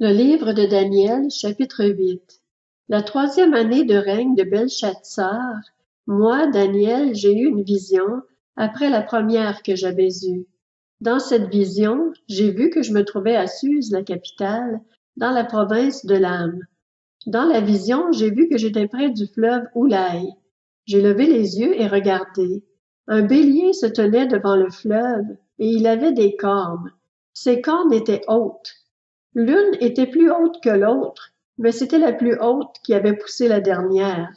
Le livre de Daniel, chapitre 8. La troisième année de règne de Belshazzar, moi, Daniel, j'ai eu une vision après la première que j'avais eue. Dans cette vision, j'ai vu que je me trouvais à Suse, la capitale, dans la province de Lam. Dans la vision, j'ai vu que j'étais près du fleuve Oulaï. J'ai levé les yeux et regardé. Un bélier se tenait devant le fleuve et il avait des cornes. Ses cornes étaient hautes. L'une était plus haute que l'autre, mais c'était la plus haute qui avait poussé la dernière.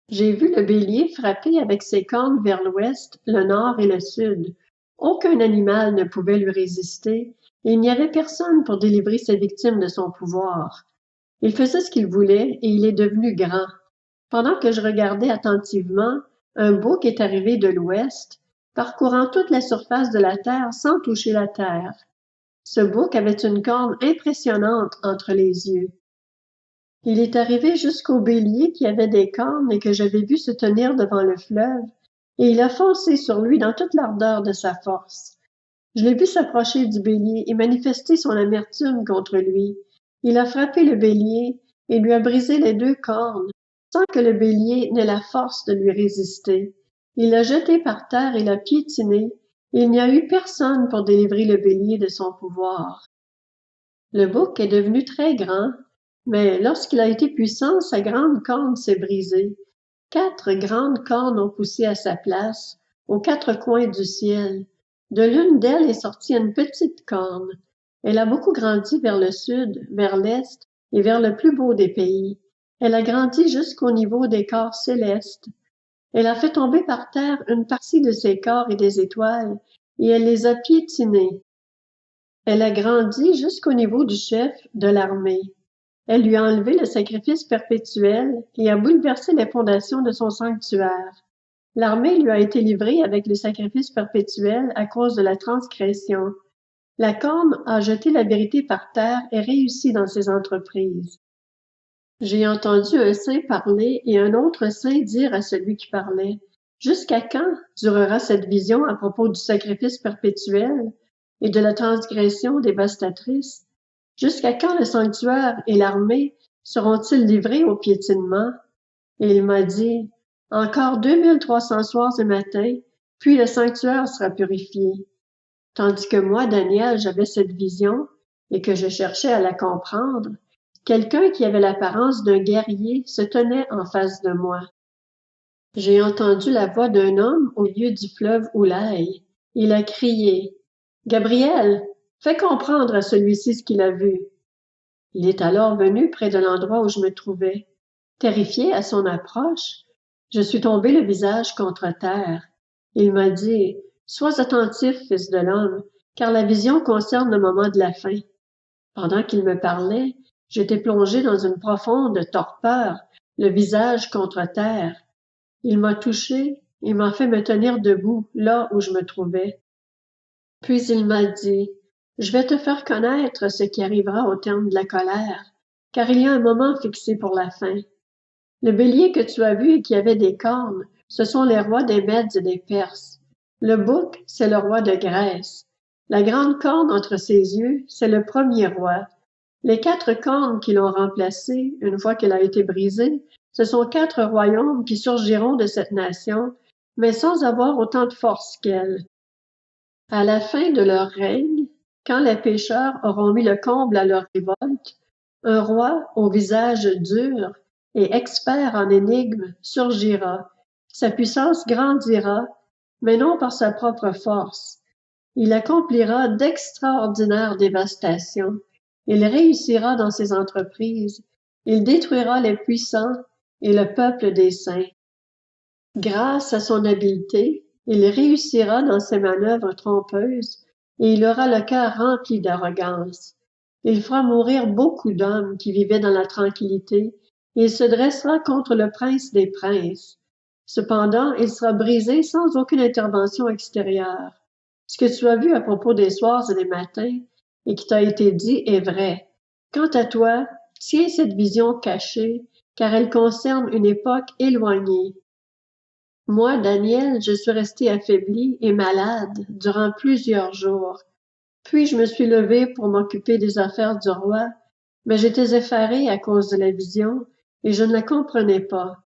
J'ai vu le bélier frapper avec ses cornes vers l'ouest, le nord et le sud. Aucun animal ne pouvait lui résister, et il n'y avait personne pour délivrer ses victimes de son pouvoir. Il faisait ce qu'il voulait, et il est devenu grand. Pendant que je regardais attentivement, un bouc est arrivé de l'ouest, parcourant toute la surface de la terre sans toucher la terre. Ce bouc avait une corne impressionnante entre les yeux. Il est arrivé jusqu'au bélier qui avait des cornes et que j'avais vu se tenir devant le fleuve, et il a foncé sur lui dans toute l'ardeur de sa force. Je l'ai vu s'approcher du bélier et manifester son amertume contre lui. Il a frappé le bélier et lui a brisé les deux cornes, sans que le bélier n'ait la force de lui résister. Il l'a jeté par terre et l'a piétiné, et il n'y a eu personne pour délivrer le bélier de son pouvoir. Le bouc est devenu très grand, mais lorsqu'il a été puissant, sa grande corne s'est brisée. 4 grandes cornes ont poussé à sa place, aux 4 coins du ciel. De l'une d'elles est sortie une petite corne. Elle a beaucoup grandi vers le sud, vers l'est et vers le plus beau des pays. Elle a grandi jusqu'au niveau des corps célestes. Elle a fait tomber par terre une partie de ses corps et des étoiles, et elle les a piétinés. Elle a grandi jusqu'au niveau du chef de l'armée. Elle lui a enlevé le sacrifice perpétuel et a bouleversé les fondations de son sanctuaire. L'armée lui a été livrée avec le sacrifice perpétuel à cause de la transgression. La corne a jeté la vérité par terre et réussi dans ses entreprises. J'ai entendu un saint parler et un autre saint dire à celui qui parlait, « Jusqu'à quand durera cette vision à propos du sacrifice perpétuel et de la transgression dévastatrice? Jusqu'à quand le sanctuaire et l'armée seront-ils livrés au piétinement? » Et il m'a dit, « Encore 2300 soirs et matins, puis le sanctuaire sera purifié. » Tandis que moi, Daniel, j'avais cette vision et que je cherchais à la comprendre, quelqu'un qui avait l'apparence d'un guerrier se tenait en face de moi. J'ai entendu la voix d'un homme au milieu du fleuve Oulaï. Il a crié, « Gabriel, fais comprendre à celui-ci ce qu'il a vu. » Il est alors venu près de l'endroit où je me trouvais. Terrifié à son approche, je suis tombé le visage contre terre. Il m'a dit, « Sois attentif, fils de l'homme, car la vision concerne le moment de la fin. » Pendant qu'il me parlait, j'étais plongé dans une profonde torpeur, le visage contre terre. Il m'a touché et m'a fait me tenir debout là où je me trouvais. Puis il m'a dit, « Je vais te faire connaître ce qui arrivera au terme de la colère, car il y a un moment fixé pour la fin. Le bélier que tu as vu et qui avait des cornes, ce sont les rois des Mèdes et des Perses. Le bouc, c'est le roi de Grèce. La grande corne entre ses yeux, c'est le premier roi. Les 4 cornes qui l'ont remplacé, une fois qu'elle a été brisée, ce sont 4 royaumes qui surgiront de cette nation, mais sans avoir autant de force qu'elle. À la fin de leur règne, quand les pécheurs auront mis le comble à leur révolte, un roi au visage dur et expert en énigmes surgira. Sa puissance grandira, mais non par sa propre force. Il accomplira d'extraordinaires dévastations. Il réussira dans ses entreprises. Il détruira les puissants et le peuple des saints. Grâce à son habileté, il réussira dans ses manœuvres trompeuses et il aura le cœur rempli d'arrogance. Il fera mourir beaucoup d'hommes qui vivaient dans la tranquillité et il se dressera contre le prince des princes. Cependant, il sera brisé sans aucune intervention extérieure. Ce que tu as vu à propos des soirs et des matins et qui t'a été dit est vrai. Quant à toi, tiens cette vision cachée, car elle concerne une époque éloignée. Moi, Daniel, je suis resté affaibli et malade durant plusieurs jours. Puis je me suis levée pour m'occuper des affaires du roi, mais j'étais effarée à cause de la vision, et je ne la comprenais pas.